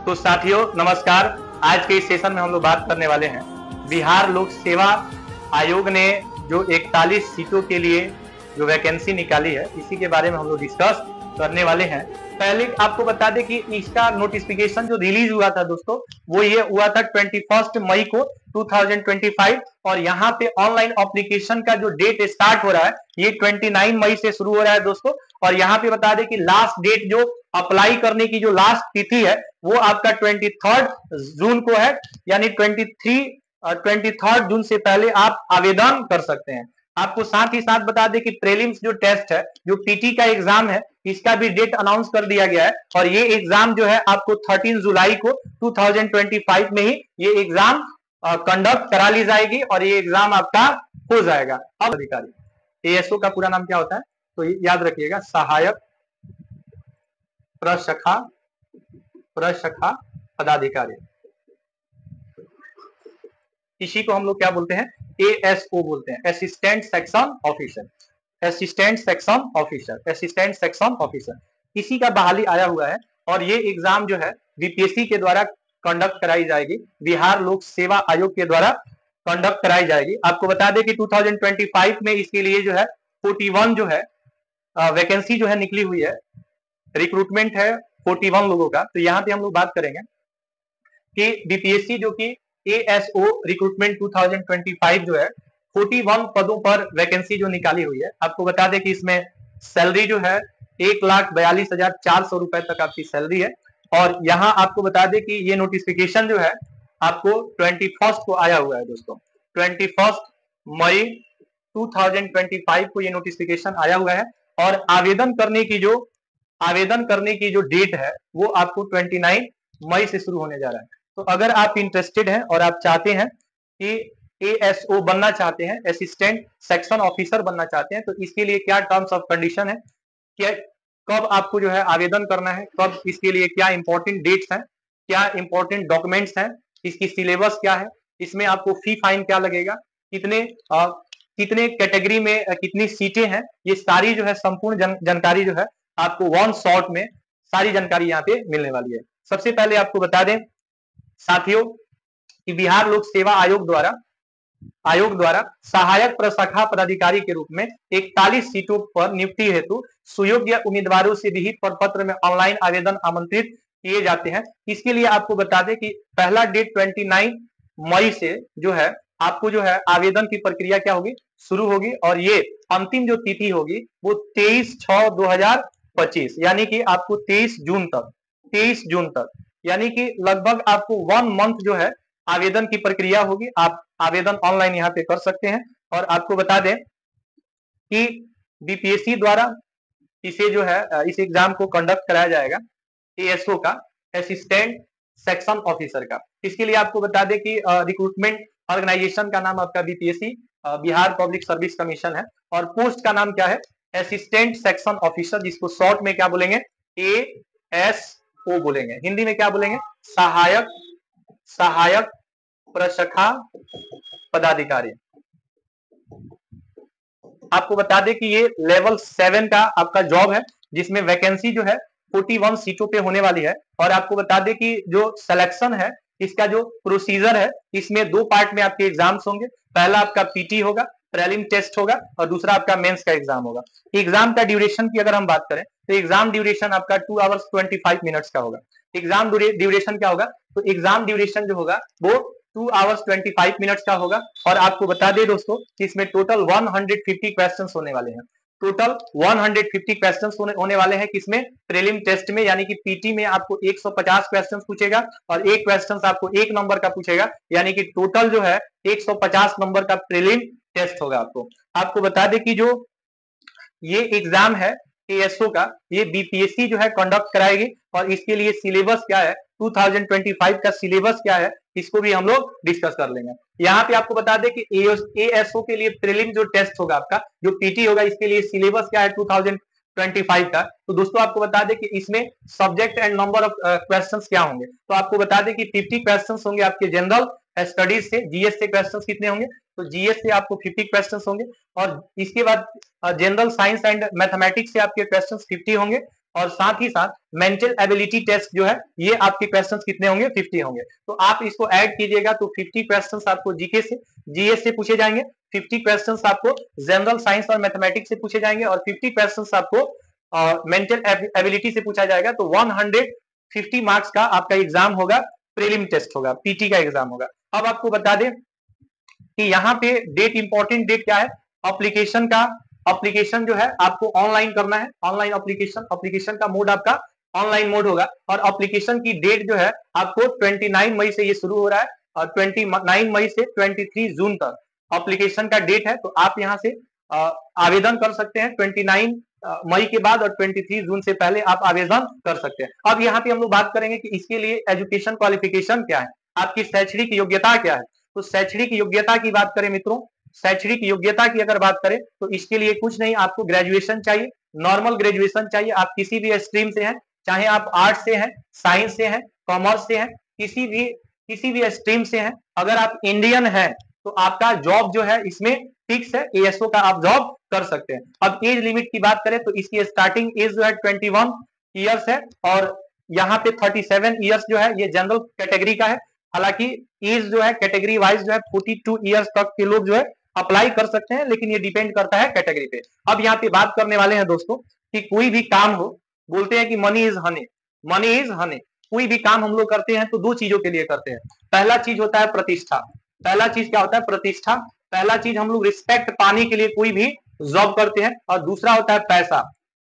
तो साथियों नमस्कार। आज के इस सेशन में हम लोग बात करने वाले हैं बिहार लोक सेवा आयोग ने जो 41 सीटों के लिए जो वैकेंसी निकाली है इसी के बारे में हम लोग डिस्कस करने वाले हैं। पहले आपको बता दें कि इसका नोटिफिकेशन जो रिलीज हुआ था दोस्तों वो ये हुआ था 21 मई को 2025 और यहाँ पे ऑनलाइन एप्लीकेशन का जो डेट स्टार्ट हो रहा है ये 29 मई से शुरू हो रहा है दोस्तों। और यहाँ पे बता दें कि लास्ट डेट जो अप्लाई करने की जो लास्ट तिथि है वो आपका 23 जून को है, यानी 23 जून से पहले आप आवेदन कर सकते हैं। आपको साथ ही साथ बता दें कि प्रीलिम्स जो टेस्ट है जो पीटी का एग्जाम है इसका भी डेट अनाउंस कर दिया गया है और ये एग्जाम जो है आपको 13 जुलाई को 2025 में ही ये एग्जाम कंडक्ट करा ली जाएगी और ये एग्जाम आपका हो जाएगा। अब अधिकारी एएसओ का पूरा नाम क्या होता है तो याद रखिएगा, सहायक प्रशाखा पदाधिकारी। इसी को हम लोग क्या बोलते हैं, एएसओ बोलते हैं, assistant section officer. Assistant section officer इसी का बहाली आया हुआ है और ये एग्जाम जो है बीपीएससी के द्वारा कंडक्ट कराई जाएगी, बिहार लोक सेवा आयोग के द्वारा कंडक्ट कराई जाएगी। आपको बता दें कि 2025 में इसके लिए जो है 41 जो है वैकेंसी जो है निकली हुई है, रिक्रूटमेंट है 41 लोगों का। तो यहाँ पे हम लोग बात करेंगे कि बीपीएससी जो कि एएसओ रिक्रूटमेंट 2025 जो है 41 पदों पर वैकेंसी जो निकाली हुई है। आपको बता दें कि इसमें सैलरी जो है 1,42,400 रुपए तक आपकी सैलरी है। और यहाँ आपको बता दें कि ये नोटिफिकेशन जो है आपको 21 को आया हुआ है दोस्तों, 21 मई 2025 को ये नोटिफिकेशन आया हुआ है और आवेदन करने की जो डेट है वो आपको 29 मई से शुरू होने जा रहा है। तो अगर आप इंटरेस्टेड हैं और आप चाहते हैं कि एएसओ बनना चाहते हैं, असिस्टेंट सेक्शन ऑफिसर बनना चाहते हैं, तो इसके लिए क्या टर्म्स ऑफ कंडीशन है, क्या कब आपको जो है आवेदन करना है, कब इसके लिए क्या इंपॉर्टेंट डेट्स हैं, क्या इंपॉर्टेंट डॉक्यूमेंट्स हैं, इसकी सिलेबस क्या है, इसमें आपको फी फाइन क्या लगेगा, कितने कैटेगरी में कितनी सीटें हैं, ये सारी जो है संपूर्ण जानकारी जो है आपको वन शॉट में सारी जानकारी यहाँ पे मिलने वाली है। सबसे पहले आपको बता दें साथियों कि बिहार लोक सेवा आयोग द्वारा सहायक प्रशाखा पदाधिकारी के रूप में 41 सीटों पर नियुक्ति हेतु सुयोग्य उम्मीदवारों से विहित प्रपत्र में ऑनलाइन आवेदन आमंत्रित किए जाते हैं। इसके लिए आपको बता दें कि पहला डेट 29 मई से जो है आपको जो है आवेदन की प्रक्रिया क्या होगी, शुरू होगी और ये अंतिम जो तिथि होगी वो 23/6/2025 यानी कि आपको 23 जून तक यानी कि लगभग आपको 1 मंथ जो है आवेदन की प्रक्रिया होगी। आप आवेदन ऑनलाइन यहाँ पे कर सकते हैं। और आपको बता दें कि बीपीएससी द्वारा इसे जो है इस एग्जाम को कंडक्ट कराया जाएगा एएसओ का, असिस्टेंट सेक्शन ऑफिसर का। इसके लिए आपको बता दें कि रिक्रूटमेंट ऑर्गेनाइजेशन का नाम आपका BPSC Bihar public service commission है और पोस्ट का नाम क्या है, असिस्टेंट सेक्शन ऑफिसर, जिसको शॉर्ट में क्या बोलेंगे, एएसओ बोलेंगे, हिंदी में क्या बोलेंगे, सहायक प्रशाखा पदाधिकारी। आपको बता दें कि ये लेवल 7 का आपका जॉब है जिसमें वैकेंसी जो है 41 सीटों पे होने वाली है। और आपको बता दें कि जो सिलेक्शन है इसका जो प्रोसीजर है इसमें 2 पार्ट में आपके एग्जाम्स होंगे। पहला आपका पीटी होगा, प्रीलिम टेस्ट होगा और दूसरा आपका मेंस का एग्जाम होगा। एग्जाम का ड्यूरेशन की अगर हम बात करें तो एग्जाम ड्यूरेशन आपका 2 आवर्स 25 मिनट्स का होगा। एग्जाम ड्यूरेशन क्या होगा, तो एग्जाम ड्यूरेशन जो होगा वो 2 आवर्स 25 मिनट्स का होगा। और आपको बता दें दोस्तों कि इसमें टोटल 150 क्वेश्चंस होने वाले हैं, टोटल 150 क्वेश्चंस होने वाले हैं किसमें, प्रीलिम टेस्ट में, यानी कि पीटी में आपको 150 क्वेश्चंस पूछेगा और एक क्वेश्चंस आपको 1 नंबर का पूछेगा, यानी कि टोटल जो है 150 नंबर का प्रीलिम टेस्ट होगा। आपको बता दें कि जो ये एग्जाम है एएसओ का ये बीपीएससी जो है कंडक्ट कराएगी और इसके लिए सिलेबस क्या है, 2025 का सिलेबस क्या है, इसको भी हम लोग डिस्कस कर लेंगे। यहाँ पे आपको बता दें कि एएसओ के लिए प्रीलिम जो टेस्ट होगा आपका, जो पीटी होगा, इसके लिए सिलेबस क्या है 2025 का। तो दोस्तों आपको बता दें कि इसमें subject and number of questions क्या होंगे, तो आपको बता दें कि 50 क्वेश्चंस होंगे आपके जनरल स्टडीज से, जीएस से क्वेश्चंस कितने होंगे, तो जीएस से आपको 50 क्वेश्चंस होंगे और इसके बाद जनरल साइंस एंड मैथमेटिक्स से आपके क्वेश्चंस 50 होंगे और साथ ही साथ मेंटल एबिलिटी टेस्ट जो है ये आपके क्वेश्चंस कितने होंगे, 50 होंगे। तो आप इसको ऐड कीजिएगा तो 50 क्वेश्चंस आपको जीके से, जीएस से पूछे जाएंगे, 50 क्वेश्चंस आपको जनरल साइंस और मैथमेटिक्स से पूछे जाएंगे और 50 क्वेश्चंस आपको मेंटल एबिलिटी से पूछा जाएगा। तो 150 मार्क्स का आपका एग्जाम होगा, प्रीलिम टेस्ट होगा, पीटी का एग्जाम होगा। अब आपको बता दें कि यहाँ पे डेट, इंपॉर्टेंट डेट क्या है, एप्लीकेशन का, एप्लीकेशन जो है आपको ऑनलाइन करना है, ऑनलाइन एप्लीकेशन, एप्लीकेशन का मोड आपका ऑनलाइन मोड होगा और एप्लीकेशन की डेट जो है आपको 29 मई से ये शुरू हो रहा है और 29 मई से 23 जून तक एप्लीकेशन का डेट है। तो आप यहाँ से आवेदन कर सकते हैं 29 मई के बाद और 23 जून से पहले आप आवेदन कर सकते हैं। अब यहाँ पे हम लोग बात करेंगे कि इसके लिए एजुकेशन क्वालिफिकेशन क्या है, आपकी शैक्षणिक योग्यता क्या है। तो शैक्षणिक योग्यता की बात करें मित्रों, शैक्षणिक योग्यता की अगर बात करें तो इसके लिए कुछ नहीं, आपको ग्रेजुएशन चाहिए, नॉर्मल ग्रेजुएशन चाहिए। आप किसी भी स्ट्रीम से हैं, चाहे आप आर्ट्स से हैं, साइंस से हैं, कॉमर्स से हैं, किसी भी स्ट्रीम से हैं, अगर आप इंडियन हैं तो आपका जॉब जो है इसमें फिक्स है, एएसओ का आप जॉब कर सकते हैं। अब एज लिमिट की बात करें तो इसकी स्टार्टिंग एज जो है 21 ईयर्स है और यहाँ पे 37 ईयर्स जो है ये जनरल कैटेगरी का है। हालांकि एज जो है कैटेगरी वाइज जो है 42 ईयर्स तक के लोग जो है अप्लाई कर सकते हैं, लेकिन ये डिपेंड करता है कैटेगरी पे। अब यहाँ पे बात करने वाले हैं दोस्तों कि कोई भी काम हो, बोलते हैं कि money is Honey, money is Honey. कोई भी काम हम लोग करते हैं तो दो चीजों के लिए करते हैं। पहला चीज होता है प्रतिष्ठा, पहला चीज क्या होता है, प्रतिष्ठा। पहला चीज हम लोग रिस्पेक्ट पाने के लिए कोई भी जॉब करते हैं और दूसरा होता है पैसा,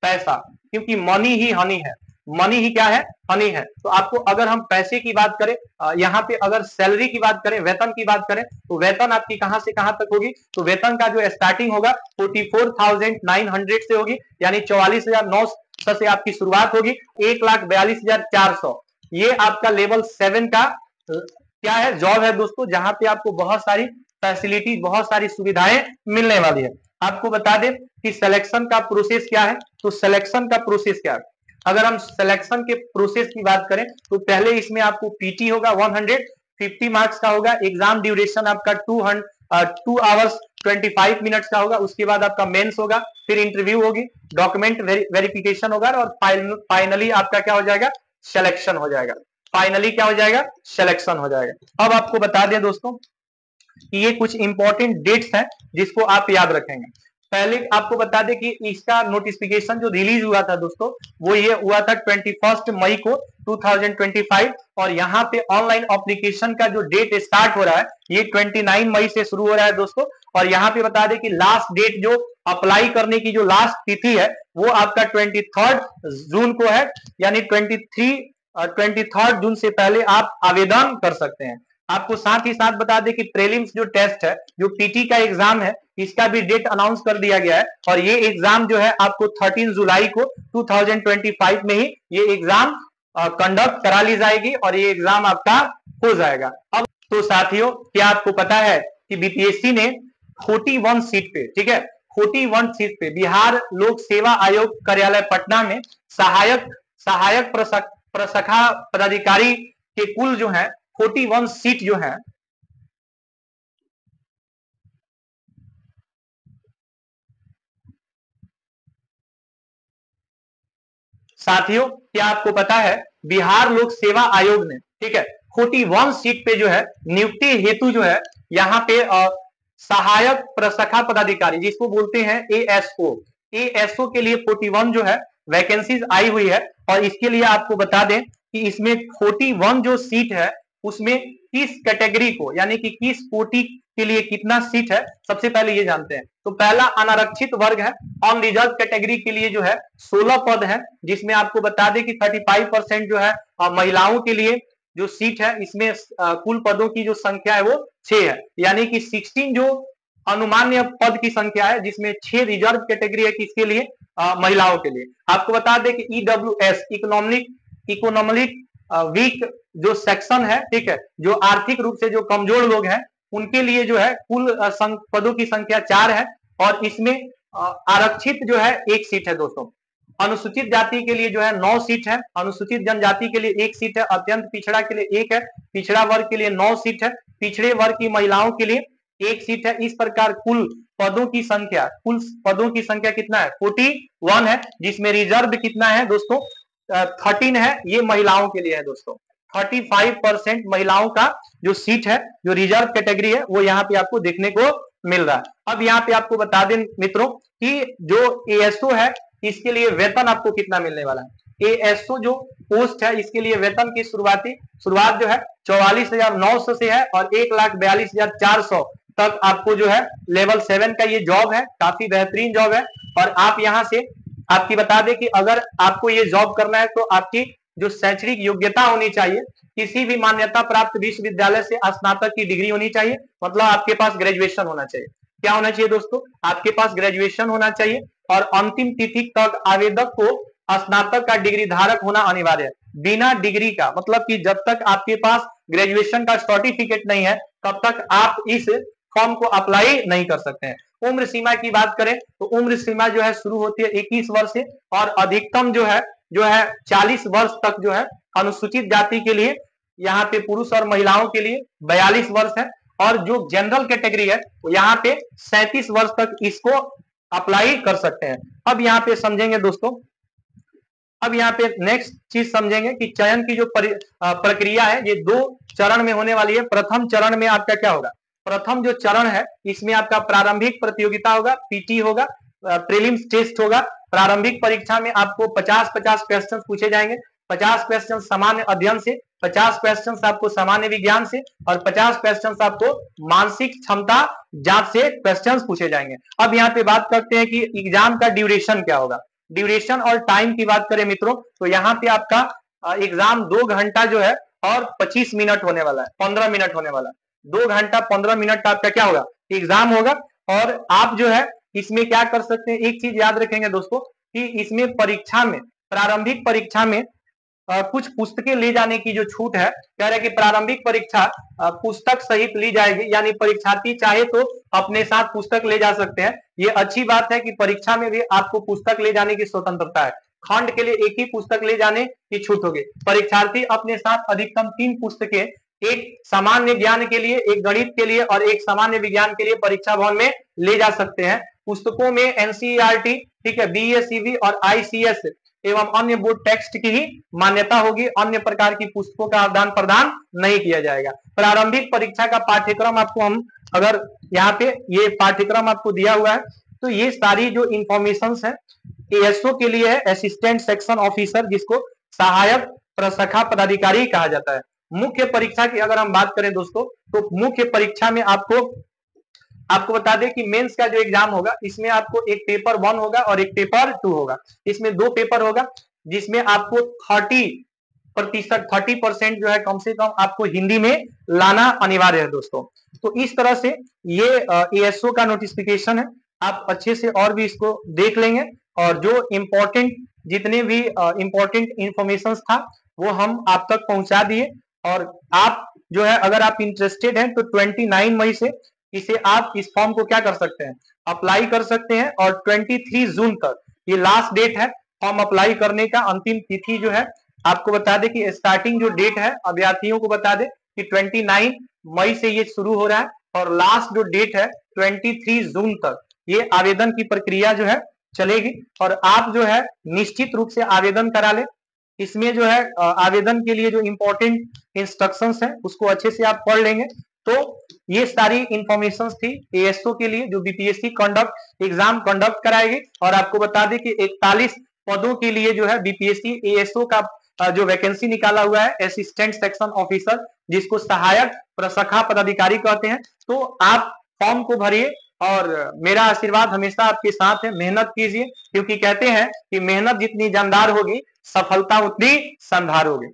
पैसा, क्योंकि मनी ही हनी है, मनी ही क्या है, हनी है। तो आपको अगर हम पैसे की बात करें, यहाँ पे अगर सैलरी की बात करें, वेतन की बात करें तो वेतन आपकी कहां से कहां तक होगी, तो वेतन का जो स्टार्टिंग होगा 44,900 से होगी, यानी 44,900 से आपकी शुरुआत होगी, 1,42,400। ये आपका लेवल 7 का क्या है, जॉब है दोस्तों, जहां पे आपको बहुत सारी फैसिलिटी, बहुत सारी सुविधाएं मिलने वाली है। आपको बता दें कि सिलेक्शन का प्रोसेस क्या है, तो सिलेक्शन का प्रोसेस क्या है, अगर हम सिलेक्शन के प्रोसेस की बात करें तो पहले इसमें आपको पीटी होगा, 150 मार्क्स का होगा, एग्जाम ड्यूरेशन आपका 2 आवर्स 25 मिनट्स का होगा, उसके बाद आपका मेंस होगा, फिर इंटरव्यू होगी, डॉक्यूमेंट वेरिफिकेशन होगा और फाइनली आपका क्या हो जाएगा, सिलेक्शन हो जाएगा, फाइनली क्या हो जाएगा, सिलेक्शन हो जाएगा। अब आपको बता दें दोस्तों कि ये कुछ इंपॉर्टेंट डेट्स हैं जिसको आप याद रखेंगे। पहले आपको बता दें कि इसका नोटिफिकेशन जो रिलीज हुआ था दोस्तों, वो ये हुआ था 21 मई को 2025 और यहाँ पे ऑनलाइन एप्लीकेशन का जो डेट स्टार्ट हो रहा है ये 29 मई से शुरू हो रहा है दोस्तों। और यहाँ पे बता दें कि लास्ट डेट जो अप्लाई करने की जो लास्ट तिथि है वो आपका 23 जून को है, यानी 23 जून से पहले आप आवेदन कर सकते हैं। आपको साथ ही साथ बता दें कि प्रीलिम्स जो टेस्ट है, जो पीटी का एग्जाम है, इसका भी डेट अनाउंस कर दिया गया है और ये एग्जाम जो है आपको 13 जुलाई को 2025 में ही ये एग्जाम कंडक्ट करा ली जाएगी और ये एग्जाम आपका हो जाएगा। अब तो साथियों, क्या आपको पता है कि बीपीएससी ने 41 सीट पे, ठीक है, 41 सीट पे बिहार लोक सेवा आयोग कार्यालय पटना में सहायक प्रशाखा पदाधिकारी के कुल जो है 41 सीट जो है, साथियों क्या आपको पता है बिहार लोक सेवा आयोग ने, ठीक है, 41 सीट पे जो है नियुक्ति हेतु जो है यहाँ पे सहायक प्रशाखा पदाधिकारी जिसको बोलते हैं एएसओ, एएसओ के लिए 41 जो है वैकेंसीज आई हुई है। और इसके लिए आपको बता दें कि इसमें 41 जो सीट है उसमें किस कैटेगरी को, यानी कि किस कोटि के लिए कितना सीट है, सबसे पहले ये जानते हैं। तो पहला अनारक्षित वर्ग है, अनरिजर्व कैटेगरी के लिए जो है 16 पद है, जिसमें आपको बता दें कि 35% जो है महिलाओं के लिए जो सीट है, इसमें कुल पदों की जो संख्या है वो 6 है, यानी कि 16 जो अनुमान्य पद की संख्या है, जिसमें 6 रिजर्व कैटेगरी है किसके लिए, महिलाओं के लिए। आपको बता दें कि ईडब्ल्यूएस इकोनॉमिक वीक जो सेक्शन है, ठीक है, जो आर्थिक रूप से जो कमजोर लोग हैं उनके लिए जो है कुल पदों की संख्या 4 है और इसमें आरक्षित जो है 1 सीट है दोस्तों। अनुसूचित जाति के लिए जो है 9 सीट है, अनुसूचित जनजाति के लिए 1 सीट है, अत्यंत पिछड़ा के लिए 1 है, पिछड़ा वर्ग के लिए 9 सीट है, पिछड़े वर्ग की महिलाओं के लिए एक सीट है। इस प्रकार कुल पदों की संख्या कितना है? 41 है, जिसमें रिजर्व कितना है दोस्तों? 13 है। ये महिलाओं के लिए है दोस्तों। 35% महिलाओं का जो सीट है, जो रिजर्व कैटेगरी है, वो यहाँ पे आपको देखने को मिल रहा है। अब यहाँ पे आपको बता दें मित्रों कि जो एएसओ है, इसके लिए वेतन आपको कितना मिलने वाला है। एएसओ जो पोस्ट है, इसके लिए वेतन की शुरुआत जो है 44,900 से है और 1,42,400 तक आपको जो है लेवल 7 का ये जॉब है। काफी बेहतरीन जॉब है। और आप यहाँ से आपकी बता दें कि अगर आपको ये जॉब करना है तो आपकी जो शैक्षणिक योग्यता होनी चाहिए, किसी भी मान्यता प्राप्त विश्वविद्यालय से स्नातक की डिग्री होनी चाहिए। मतलब आपके पास ग्रेजुएशन होना चाहिए। क्या होना चाहिए दोस्तों? आपके पास ग्रेजुएशन होना चाहिए और अंतिम तिथि तक आवेदक को स्नातक का डिग्री धारक होना अनिवार्य है। बिना डिग्री का मतलब कि जब तक आपके पास ग्रेजुएशन का सर्टिफिकेट नहीं है, तब तक आप इस फॉर्म को अप्लाई नहीं कर सकते हैं। उम्र सीमा की बात करें तो उम्र सीमा जो है शुरू होती है 21 वर्ष से और अधिकतम जो है 40 वर्ष तक जो है अनुसूचित जाति के लिए, यहाँ पे पुरुष और महिलाओं के लिए 42 वर्ष है और जो जनरल कैटेगरी है यहाँ पे 37 वर्ष तक इसको अप्लाई कर सकते हैं। अब यहाँ पे समझेंगे दोस्तों, अब यहाँ पे नेक्स्ट चीज समझेंगे कि चयन की जो प्रक्रिया है ये 2 चरण में होने वाली है। प्रथम चरण में आपका क्या होगा? प्रथम जो चरण है इसमें आपका प्रारंभिक प्रतियोगिता होगा, पीटी होगा, प्रीलिम्स टेस्ट होगा। प्रारंभिक परीक्षा में आपको 50-50 क्वेश्चन पूछे जाएंगे। 50 क्वेश्चन सामान्य अध्ययन से, 50 क्वेश्चन आपको सामान्य विज्ञान से और 50 क्वेश्चन आपको मानसिक क्षमता जांच से क्वेश्चन पूछे जाएंगे। अब यहाँ पे बात करते हैं कि एग्जाम का ड्यूरेशन क्या होगा। ड्यूरेशन और टाइम की बात करें मित्रों तो यहाँ पे आपका एग्जाम 2 घंटा जो है और 25 मिनट होने वाला है, 15 मिनट होने वाला है। 2 घंटा 15 मिनट का आपका क्या होगा? एग्जाम होगा। और आप जो है इसमें क्या कर सकते हैं, एक चीज याद रखेंगे दोस्तों कि इसमें परीक्षा में, प्रारंभिक परीक्षा में कुछ पुस्तकें ले जाने की जो छूट है, कह रहे हैं कि प्रारंभिक परीक्षा पुस्तक सहित ली जाएगी, यानी परीक्षार्थी चाहे तो अपने साथ पुस्तक ले जा सकते हैं। ये अच्छी बात है कि परीक्षा में भी आपको पुस्तक ले जाने की स्वतंत्रता है। खंड के लिए एक ही पुस्तक ले जाने की छूट होगी। परीक्षार्थी अपने साथ अधिकतम 3 पुस्तकें, एक सामान्य ज्ञान के लिए, एक गणित के लिए और एक सामान्य विज्ञान के लिए परीक्षा भवन में ले जा सकते हैं। पुस्तकों में एनसीईआरटी, ठीक है, बीएसईबी और आईसीएस एवं अन्य बोर्ड टेक्स्ट की ही मान्यता होगी। अन्य प्रकार की पुस्तकों का आदान प्रदान नहीं किया जाएगा। प्रारंभिक परीक्षा का पाठ्यक्रम आपको हम अगर यहाँ पे ये पाठ्यक्रम आपको दिया हुआ है तो ये सारी जो इंफॉर्मेशन है एएसओ के लिए है, असिस्टेंट सेक्शन ऑफिसर, जिसको सहायक प्रशाखा पदाधिकारी कहा जाता है। मुख्य परीक्षा की अगर हम बात करें दोस्तों तो मुख्य परीक्षा में आपको बता दें कि मेंस का जो एग्जाम होगा इसमें आपको एक पेपर 1 होगा और एक पेपर 2 होगा। इसमें 2 पेपर होगा जिसमें आपको 30% जो है कम से कम आपको हिंदी में लाना अनिवार्य है दोस्तों। तो इस तरह से ये एएसओ का नोटिफिकेशन है। आप अच्छे से और भी इसको देख लेंगे और जो इम्पोर्टेंट जितने भी इम्पोर्टेंट इंफॉर्मेशन था वो हम आप तक पहुंचा दिए। और आप जो है अगर आप इंटरेस्टेड हैं तो 29 मई से इसे आप इस फॉर्म को क्या कर सकते हैं, अप्लाई कर सकते हैं। और 23 जून तक ये लास्ट डेट है फॉर्म अप्लाई करने का। अंतिम तिथि जो है आपको बता दें कि स्टार्टिंग जो डेट है अभ्यर्थियों को बता दें कि 29 मई से ये शुरू हो रहा है और लास्ट जो डेट है 23 जून तक ये आवेदन की प्रक्रिया जो है चलेगी। और आप जो है निश्चित रूप से आवेदन करा ले। इसमें जो है आवेदन के लिए जो इंपॉर्टेंट इंस्ट्रक्शंस हैं उसको अच्छे से आप पढ़ लेंगे। तो ये सारी इंफॉर्मेशन थी एएसओ के लिए जो बीपीएससी एग्जाम कंडक्ट कराएगी। और आपको बता दें कि 41 पदों के लिए जो है बीपीएससी एएसओ का जो वैकेंसी निकाला हुआ है असिस्टेंट सेक्शन ऑफिसर, जिसको सहायक प्रशाखा पदाधिकारी कहते हैं। तो आप फॉर्म को भरिए और मेरा आशीर्वाद हमेशा आपके साथ है। मेहनत कीजिए क्योंकि कहते हैं कि मेहनत जितनी जानदार होगी सफलता उतनी शानदार होगी।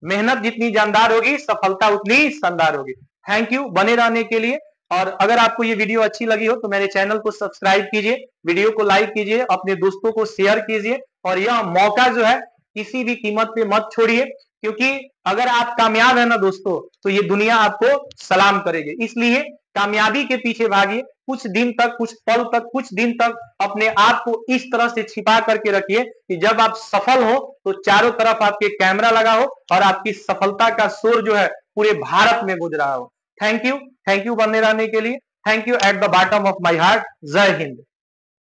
मेहनत जितनी जानदार होगी सफलता उतनी शानदार होगी। थैंक यू बने रहने के लिए। और अगर आपको ये वीडियो अच्छी लगी हो तो मेरे चैनल को सब्सक्राइब कीजिए, वीडियो को लाइक कीजिए, अपने दोस्तों को शेयर कीजिए। और यह मौका जो है किसी भी कीमत पे मत छोड़िए, क्योंकि अगर आप कामयाब है ना दोस्तों तो ये दुनिया आपको सलाम करेगी। इसलिए कामयाबी के पीछे भागिए। कुछ दिन तक, कुछ पल तक, कुछ दिन तक अपने आप को इस तरह से छिपा करके रखिए कि जब आप सफल हो तो चारों तरफ आपके कैमरा लगा हो और आपकी सफलता का शोर जो है पूरे भारत में गूंज रहा हो। थैंक यू बने रहने के लिए। Thank you at the bottom of my heart. जय हिंद।